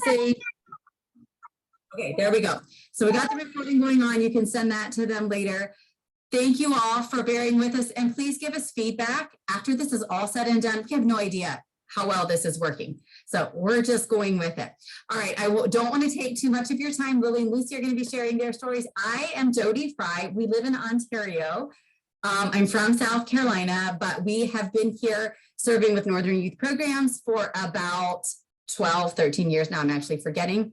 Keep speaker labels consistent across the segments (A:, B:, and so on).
A: Say, okay, there we go. So we got the recording going on. You can send that to them later. Thank you all for bearing with us, and please give us feedback after this is all said and done. We have no idea how well this is working, so we're just going with it. All right, don't want to take too much of your time. Lily and Lucy are going to be sharing their stories. I am Jody Fry. We live in Ontario. I'm from South Carolina, but we have been here serving with Northern Youth Programs for about 12, 13 years now. I'm actually forgetting.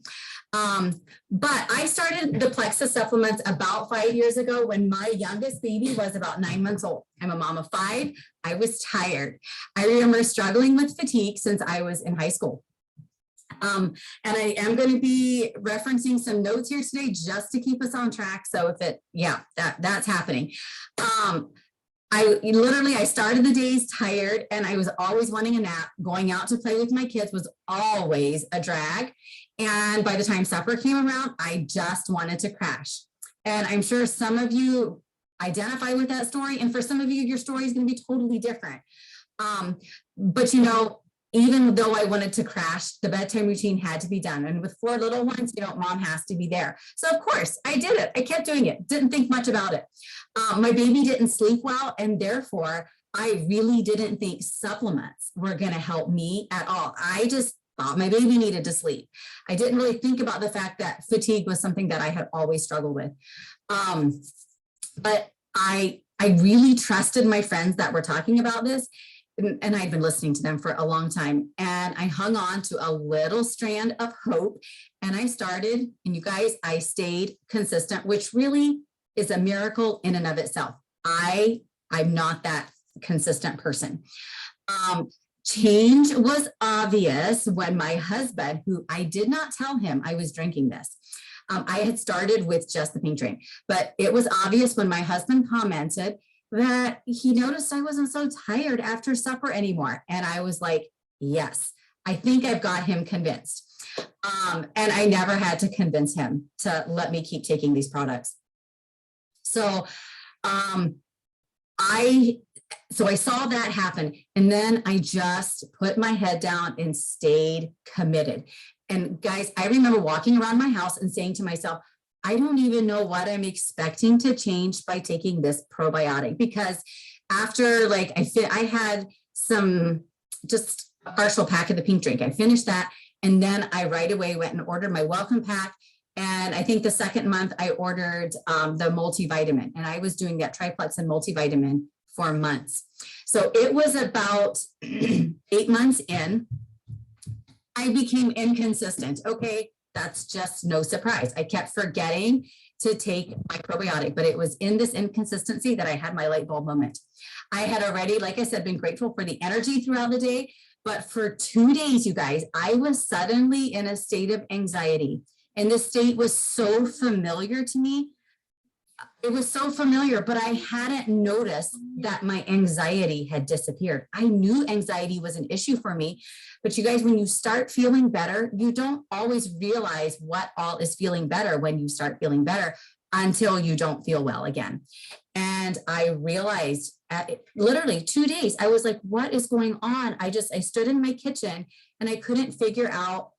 A: But I started the Plexus supplements about 5 years ago when my youngest baby was about 9 months old. I'm a mom of 5. I was tired. I remember struggling with fatigue since I was in high school. And I am going to be referencing some notes here today just to keep us on track. So if it, yeah, that's happening. I started the days tired and I was always wanting a nap. Going out to play with my kids was always a drag. And by the time supper came around, I just wanted to crash. And I'm sure some of you identify with that story. And for some of you, your story is going to be totally different. But you know, even though I wanted to crash, the bedtime routine had to be done. And with 4 little ones, you know, mom has to be there. So of course I did it. I kept doing it. Didn't think much about it. My baby didn't sleep well. And therefore I really didn't think supplements were going to help me at all. I just thought my baby needed to sleep. I didn't really think about the fact that fatigue was something that I had always struggled with. But I really trusted my friends that were talking about this. And I'd been listening to them for a long time, and I hung on to a little strand of hope, and I started, and you guys, I stayed consistent, which really is a miracle in and of itself. I'm not that consistent person. Change was obvious when my husband, who I did not tell him I was drinking this. I had started with just the Pink Train, but it was obvious when my husband commented that he noticed I wasn't so tired after supper anymore. And I was like, yes, I think I've got him convinced. And I never had to convince him to let me keep taking these products. So I saw that happen. And then I just put my head down and stayed committed. And guys, I remember walking around my house and saying to myself, I don't even know what I'm expecting to change by taking this probiotic, because after like I had some just a partial pack of the Pink Drink. I finished that. And then I right away went and ordered my welcome pack. And I think the second month I ordered the multivitamin, and I was doing that triplex and multivitamin for months. So it was about 8 months in, I became inconsistent. Okay. That's just no surprise. I kept forgetting to take my probiotic, but it was in this inconsistency that I had my light bulb moment. I had already, like I said, been grateful for the energy throughout the day, but for 2 days, you guys, I was suddenly in a state of anxiety, and this state was so familiar to me. It was so familiar, but I hadn't noticed that my anxiety had disappeared. I knew anxiety was an issue for me, but you guys, when you start feeling better, you don't always realize what all is feeling better when you start feeling better until you don't feel well again. And I realized at literally 2 days, I was like, what is going on? I stood in my kitchen and I couldn't figure out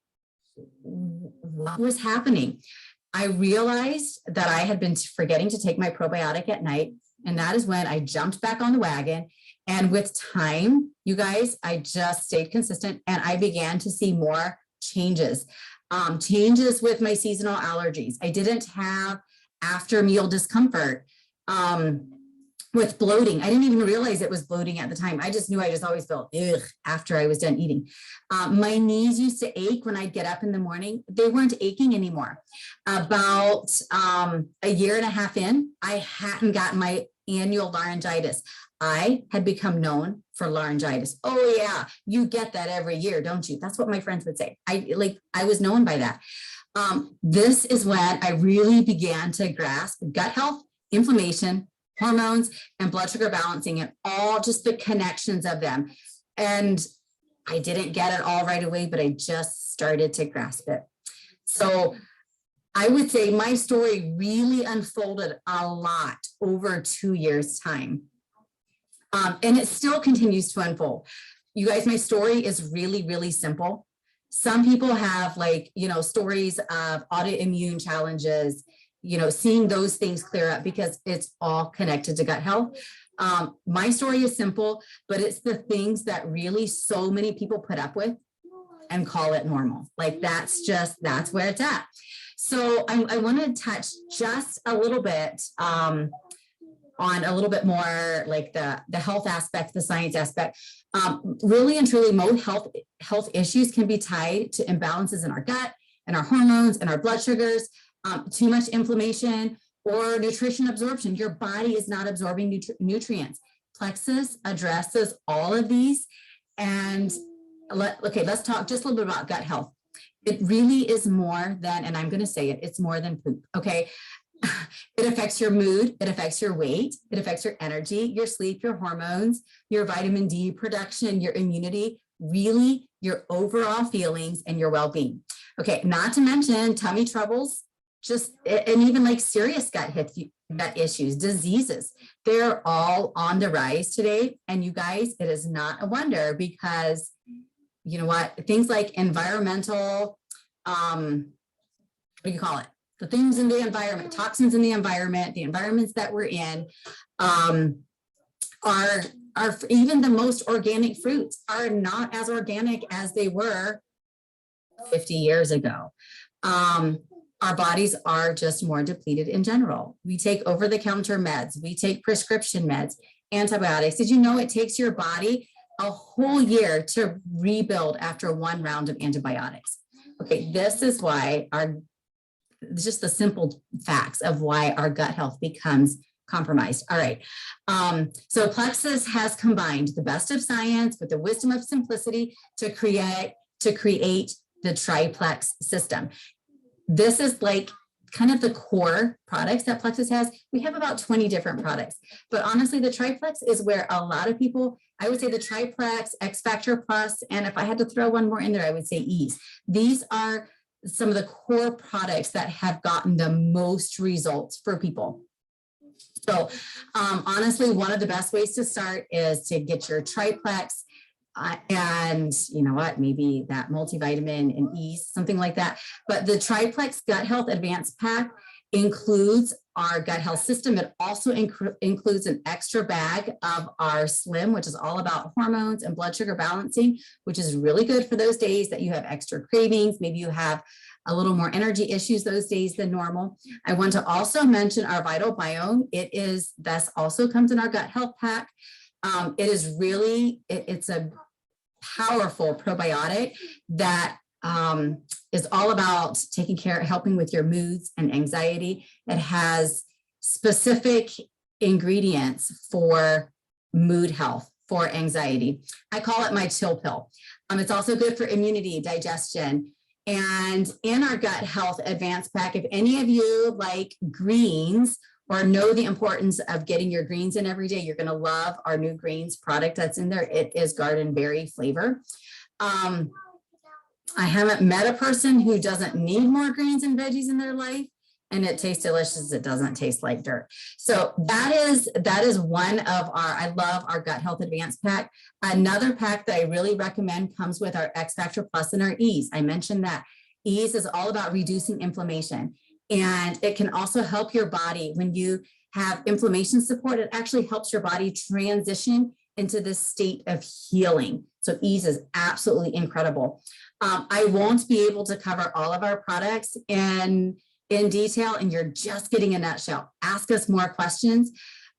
A: what was happening. I realized that I had been forgetting to take my probiotic at night. And that is when I jumped back on the wagon. And with time, you guys, I just stayed consistent, and I began to see more changes. Changes with my seasonal allergies. I didn't have after meal discomfort with bloating. I didn't even realize it was bloating at the time. I just knew I just always felt ugh after I was done eating. My knees used to ache when I'd get up in the morning. They weren't aching anymore. About a year and a half in, I hadn't gotten my annual laryngitis. I had become known for laryngitis. Oh yeah, you get that every year, don't you? That's what my friends would say. I was known by that. This is when I really began to grasp gut health, inflammation, hormones, and blood sugar balancing, and all just the connections of them. And I didn't get it all right away, but I just started to grasp it. So I would say my story really unfolded a lot over 2 years' time. And it still continues to unfold. You guys, my story is really, really simple. Some people have like, stories of autoimmune challenges, seeing those things clear up because it's all connected to gut health. My story is simple, but it's the things that really so many people put up with and call it normal. Like that's where it's at. So I want to touch just a little bit on a little bit more like the health aspect, the science aspect. Really and truly, most health issues can be tied to imbalances in our gut and our hormones and our blood sugars, too much inflammation or nutrition absorption. Your body is not absorbing nutrients. Plexus addresses all of these. And let's talk just a little bit about gut health. It really is more than, and I'm going to say it, it's more than poop. Okay. It affects your mood, it affects your weight, it affects your energy, your sleep, your hormones, your vitamin D production, your immunity, really your overall feelings and your well-being. Okay, not to mention tummy troubles, and even like serious gut issues, diseases. They're all on the rise today. And you guys, it is not a wonder because you know what, things like environmental, what do you call it? The things in the environment, toxins in the environments that we're in, are even the most organic fruits are not as organic as they were 50 years ago. Our bodies are just more depleted in general. We take over-the-counter meds, we take prescription meds, antibiotics. Did you know it takes your body a whole year to rebuild after one round of antibiotics? Okay, this is why just the simple facts of why our gut health becomes compromised. All right. So Plexus has combined the best of science with the wisdom of simplicity to create the triplex system. This is like kind of the core products that Plexus has. We have about 20 different products, but honestly, the triplex is where a lot of people, I would say the triplex, X Factor Plus, and if I had to throw one more in there, I would say Ease. These are some of the core products that have gotten the most results for people. So honestly, one of the best ways to start is to get your triplex and you know what, maybe that multivitamin and Ease, something like that. But the triplex gut health advanced pack includes our gut health system. It also includes an extra bag of our Slim, which is all about hormones and blood sugar balancing, which is really good for those days that you have extra cravings. Maybe you have a little more energy issues those days than normal. I want to also mention our Vital Biome. This also comes in our gut health pack. It is really, it's a powerful probiotic that is all about taking care, helping with your moods and anxiety. It has specific ingredients for mood health, for anxiety. I call it my chill pill. It's also good for immunity, digestion. And in our gut health advanced pack, if any of you like greens or know the importance of getting your greens in every day, you're going to love our new greens product that's in there. It is garden berry flavor. I haven't met a person who doesn't need more greens and veggies in their life, and it tastes delicious. It doesn't taste like dirt. So that is one of I love our gut health advanced pack. Another pack that I really recommend comes with our X Factor Plus and our Ease. I mentioned that Ease is all about reducing inflammation, and it can also help your body when you have inflammation support. It actually helps your body transition into this state of healing. So Ease is absolutely incredible. I won't be able to cover all of our products in detail, and you're just getting a nutshell. Ask us more questions.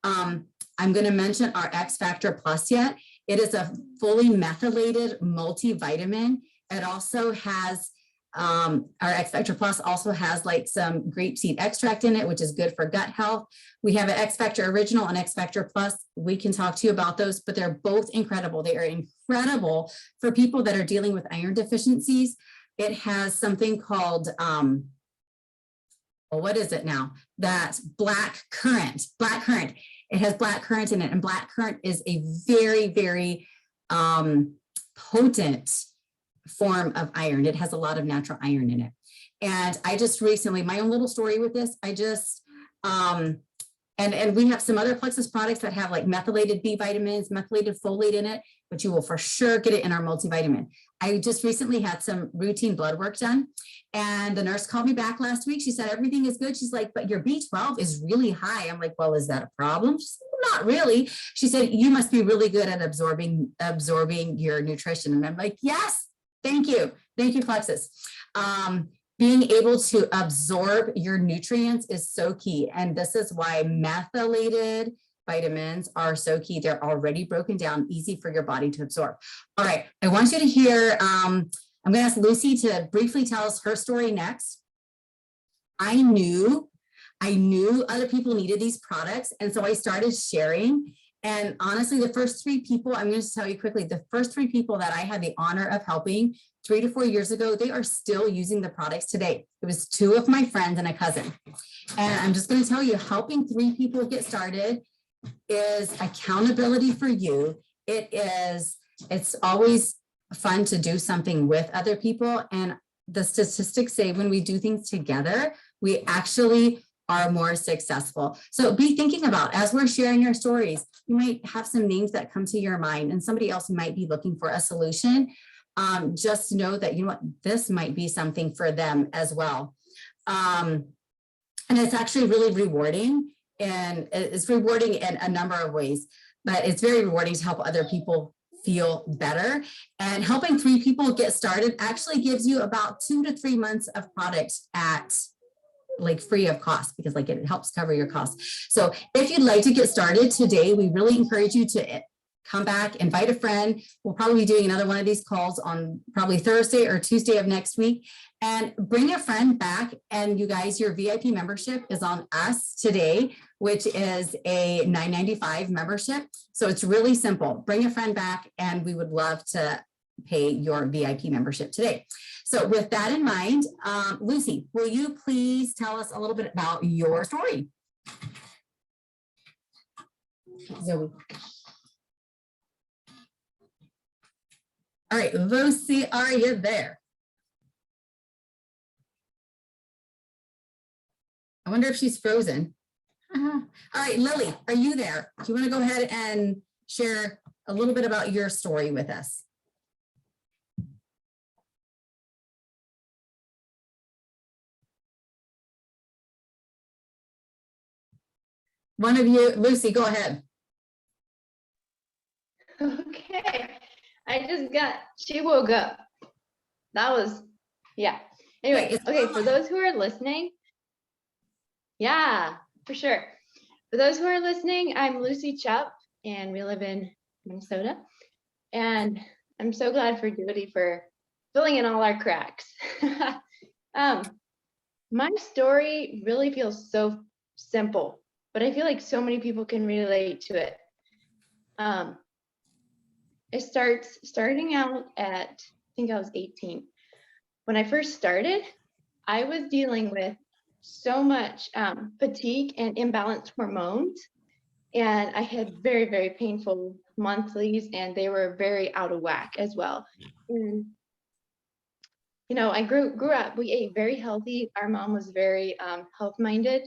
A: I'm going to mention our X Factor Plus yet. It is a fully methylated multivitamin. It also has, our X Factor Plus also has like some grapeseed extract in it, which is good for gut health. We have an X Factor Original and X Factor Plus. We can talk to you about those, but they're both incredible. They are incredible for people that are dealing with iron deficiencies. It has something called, well, what is it now? That's black currant. It has black currant in it, and black currant is a very, very potent form of iron. It has a lot of natural iron in it. And I just recently, my own little story with this, and we have some other Plexus products that have like methylated B vitamins, methylated folate in it. but you will for sure get it in our multivitamin. I just recently had some routine blood work done, and the nurse called me back last week. She said, everything is good. She's like, but your B12 is really high. I'm like, well, is that a problem? She said, well, not really. She said, you must be really good at absorbing your nutrition. And I'm like, yes, thank you. Thank you, Plexus. Being able to absorb your nutrients is so key. And this is why methylated vitamins are so key. They're already broken down, easy for your body to absorb. All right, I want you to hear, I'm gonna ask Lucy to briefly tell us her story next. I knew other people needed these products. And so I started sharing. And honestly, the first 3 people, I'm going to tell you quickly, the first 3 people that I had the honor of helping 3 to 4 years ago, they are still using the products today. It was 2 of my friends and a cousin. And I'm just going to tell you, helping 3 people get started is accountability for you. It's always fun to do something with other people. And the statistics say when we do things together, we actually are more successful. So be thinking about, as we're sharing your stories, you might have some names that come to your mind and somebody else might be looking for a solution. Just know that, you know what, this might be something for them as well. And it's actually really rewarding, and it's rewarding in a number of ways, but it's very rewarding to help other people feel better. And helping 3 people get started actually gives you about 2 to 3 months of product at like free of cost, because like it helps cover your costs. So if you'd like to get started today, we really encourage you to come back, invite a friend. We'll probably be doing another one of these calls on probably Thursday or Tuesday of next week, and bring a friend back. And you guys, your VIP membership is on us today, which is a $9.95 membership. So it's really simple. Bring a friend back and we would love to pay your VIP membership today. So with that in mind, Lucy, will you please tell us a little bit about your story? Zoe. All right, Lucy, are you there? I wonder if she's frozen. All right, Lily, are you there? Do you want to go ahead and share a little bit about your story with us? One of you, Lucy, go ahead.
B: Okay, she woke up. That was, yeah. Anyway, okay, for those who are listening, yeah, for sure. For those who are listening, I'm Lucy Chupp, and we live in Minnesota. And I'm so glad for Jody for filling in all our cracks. My story really feels so simple, but I feel like so many people can relate to it. It starting out at, I think I was 18. When I first started, I was dealing with so much fatigue and imbalanced hormones. And I had very, very painful monthlies, and they were very out of whack as well. And, you know, I grew up, we ate very healthy. Our mom was very health-minded.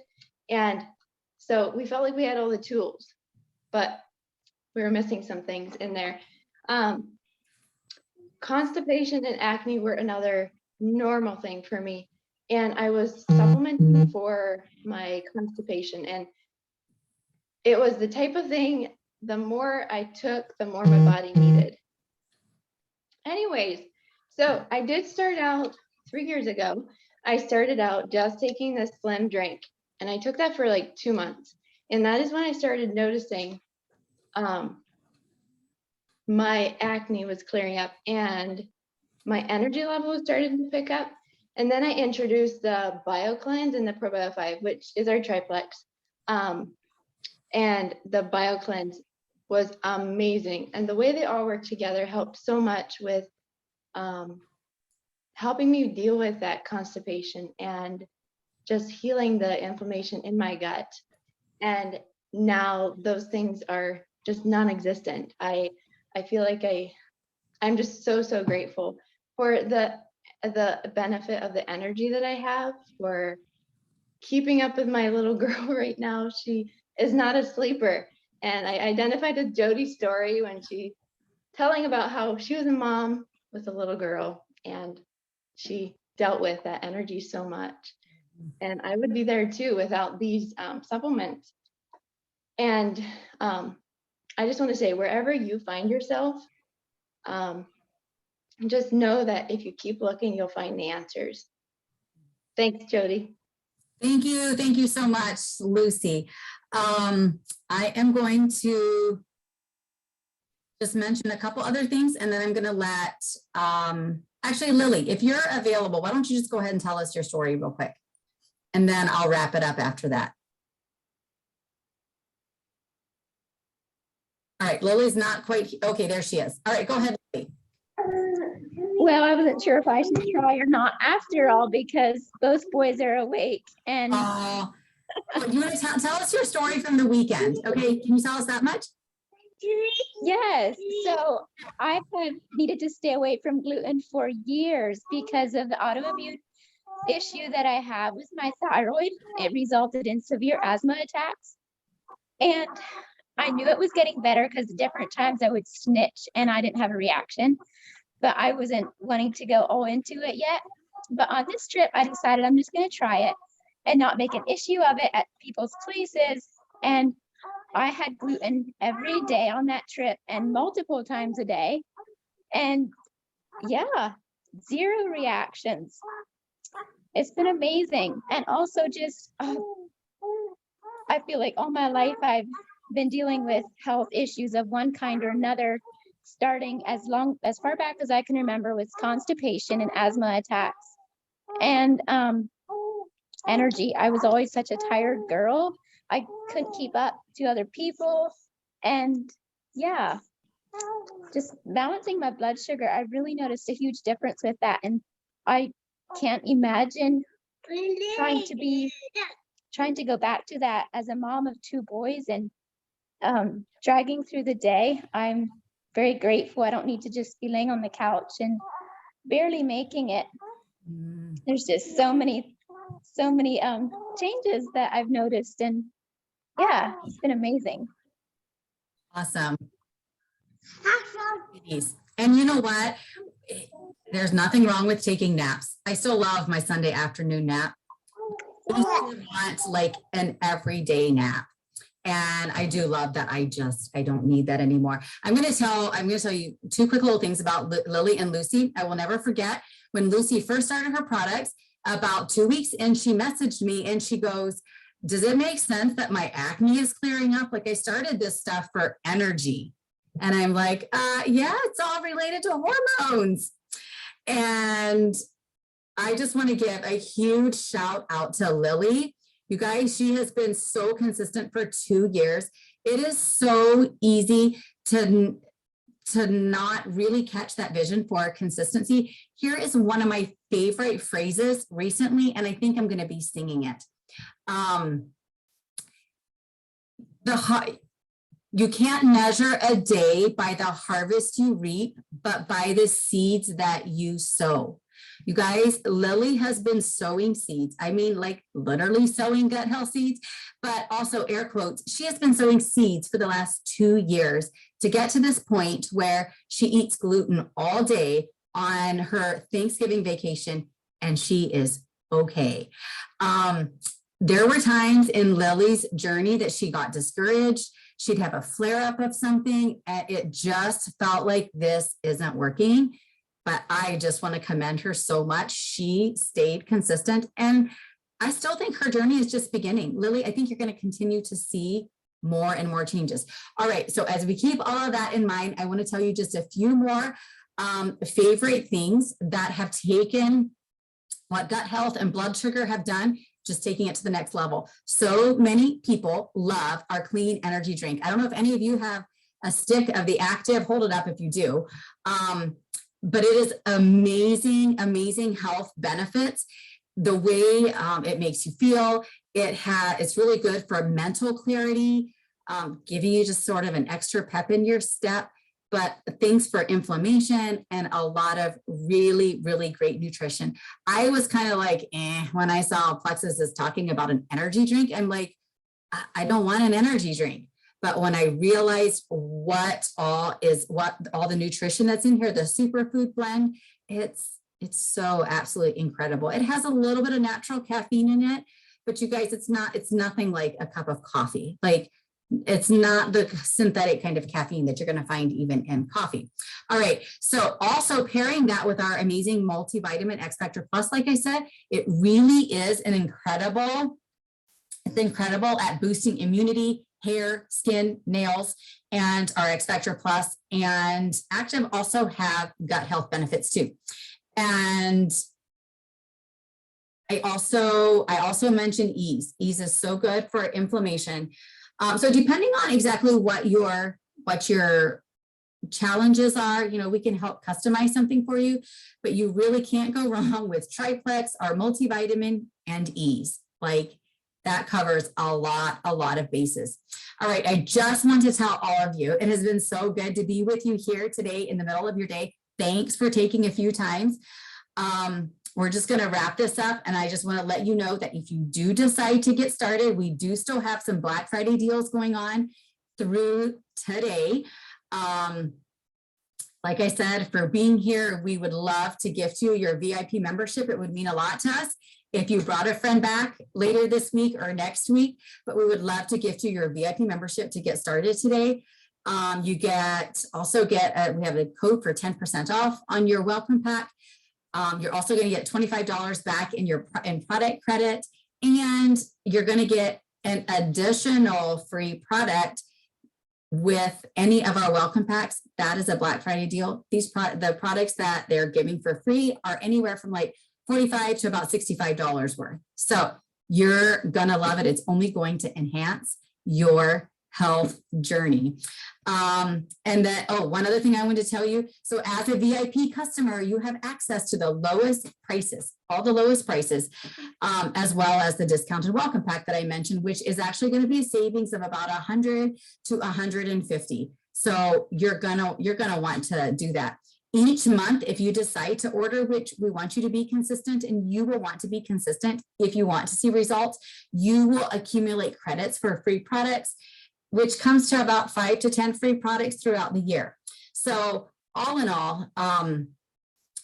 B: And so we felt like we had all the tools, but we were missing some things in there. Constipation and acne were another normal thing for me. And I was supplementing for my constipation. And it was the type of thing, the more I took, the more my body needed. Anyways, so I did start out 3 years ago. I started out just taking this Slim drink, and I took that for like 2 months. And that is when I started noticing my acne was clearing up and my energy level was starting to pick up. And then I introduced the BioCleanse and the Probio 5, which is our triplex. And the BioCleanse was amazing. And the way they all work together helped so much with helping me deal with that constipation and just healing the inflammation in my gut. And now those things are just non-existent. I feel like I'm just so grateful for the benefit of the energy that I have, for keeping up with my little girl right now. She is not a sleeper. And I identified with Jody's story when she telling about how she was a mom with a little girl and she dealt with that energy so much. And I would be there too without these supplements. And I just want to say, wherever you find yourself, just know that if you keep looking, you'll find the answers. Thanks, Jody.
A: Thank you. Thank you so much, Lucy. I am going to just mention a couple other things, and then I'm going to let, actually, Lily, if you're available, why don't you just go ahead and tell us your story real quick? And then I'll wrap it up after that. All right, Lily's not quite, okay, there she is. All right, go ahead, Lily.
C: Well, I wasn't sure if I should try or not after all, because both boys are awake. And
A: You want to tell us your story from the weekend? Okay, can you tell us that much?
C: yes, so I've needed to stay away from gluten for years because of the autoimmune issue that I have with my thyroid. It resulted in severe asthma attacks. And I knew it was getting better because at different times I would snitch and I didn't have a reaction, but I wasn't wanting to go all into it yet. But on this trip, I decided I'm just going to try it and not make an issue of it at people's places. And I had gluten every day on that trip and multiple times a day. And yeah, 0 reactions. It's been amazing. And also just, I feel like all my life I've been dealing with health issues of one kind or another, starting as far back as I can remember with constipation and asthma attacks and energy. I was always such a tired girl. I couldn't keep up to other people. And yeah, just balancing my blood sugar, I really noticed a huge difference with that. And I can't imagine trying to go back to that as a mom of 2 boys and dragging through the day. I'm very grateful. I don't need to just be laying on the couch and barely making it. There's just so many changes that I've noticed, and yeah, it's been amazing.
A: Awesome. And you know what? There's nothing wrong with taking naps. I still love my Sunday afternoon nap. I want like an everyday nap. And I do love that. I don't need that anymore. I'm going to tell you 2 quick little things about Lily and Lucy. I will never forget when Lucy first started her products. About 2 weeks in, she messaged me and she goes, does it make sense that my acne is clearing up? Like, I started this stuff for energy. And I'm like, yeah, it's all related to hormones. And I just want to give a huge shout out to Lily. You guys, she has been so consistent for 2 years. It is so easy to not really catch that vision for Consistency. Here is one of my favorite phrases recently, and I think I'm going to be singing it. You can't measure a day by the harvest you reap, but by the seeds that you sow. You guys, Lily has been sowing seeds. I mean, like literally sowing gut health seeds, but also air quotes. She has been sowing seeds for the last 2 years to get to this point where she eats gluten all day on her Thanksgiving vacation, and she is okay. There were times in Lily's journey that she got discouraged. She'd have a flare up of something, and it just felt like this isn't working. But I just want to commend her so much. She stayed consistent, and I still think her journey is just beginning. Lily, I think you're going to continue to see more and more changes. All right, so as we keep all of that in mind, I want to tell you just a few more favorite things that have taken what gut health and blood sugar have done, just taking it to the next level. So many people love our clean energy drink. I don't know if any of you have a stick of the Active, hold it up if you do. But it is amazing, amazing health benefits. The way it makes you feel, it's really good for mental clarity, giving you just sort of an extra pep in your step, but things for inflammation and a lot of really, really great nutrition. I was kind of like, when I saw Plexus is talking about an energy drink, I'm like, I don't want an energy drink. But when I realized what all the nutrition that's in here, the superfood blend, it's so absolutely incredible. It has a little bit of natural caffeine in it, but you guys, it's nothing like a cup of coffee. Like, it's not the synthetic kind of caffeine that you're going to find even in coffee. All right. So also pairing that with our amazing multivitamin X Factor Plus, like I said, it really is it's incredible at boosting immunity, hair, skin, nails, and our X Factor Plus and Active also have gut health benefits too. And I also mentioned ease. Ease is so good for inflammation. So depending on exactly what your challenges are, we can help customize something for you, but you really can't go wrong with Triplex, our multivitamin, and ease. Like, that covers a lot of bases. All right, I just want to tell all of you, it has been so good to be with you here today in the middle of your day. Thanks for taking a few times. We're just going to wrap this up, and I just want to let you know that if you do decide to get started, we do still have some Black Friday deals going on through today. Like I said, for being here, we would love to gift you your VIP membership. It would mean a lot to us if you brought a friend back later this week or next week, but we would love to gift you your VIP membership to get started today. We have a code for 10% off on your welcome pack. You're also going to get $25 back in product credit, and you're going to get an additional free product with any of our welcome packs. That is a Black Friday deal. The products that they're giving for free are anywhere from like $45 to about $65 worth. So you're going to love it. It's only going to enhance your health journey. And then, one other thing I want to tell you. So as a VIP customer, you have access to the lowest prices, all the lowest prices, as well as the discounted welcome pack that I mentioned, which is actually going to be a savings of about $100 to $150. So you're gonna want to do that. Each month, if you decide to order, which we want you to be consistent, and you will want to be consistent if you want to see results, you will accumulate credits for free products, which comes to about 5 to 10 free products throughout the year. So all in all,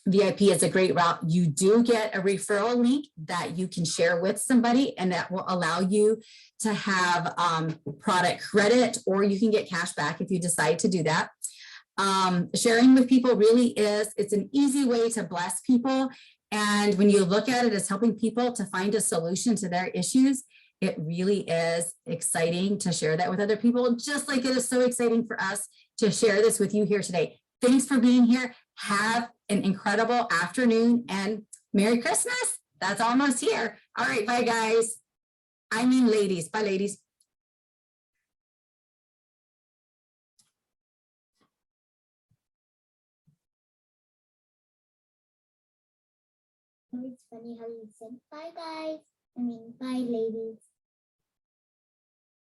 A: VIP is a great route. You do get a referral link that you can share with somebody, and that will allow you to have product credit, or you can get cash back if you decide to do that. Sharing with people really it's an easy way to bless people. And when you look at it as helping people to find a solution to their issues, it really is exciting to share that with other people, just like it is so exciting for us to share this with you here today. Thanks for being here. Have an incredible afternoon and Merry Christmas. That's almost here. All right, bye guys. I mean ladies, bye ladies.
D: It's funny how you said bye guys. I mean bye ladies.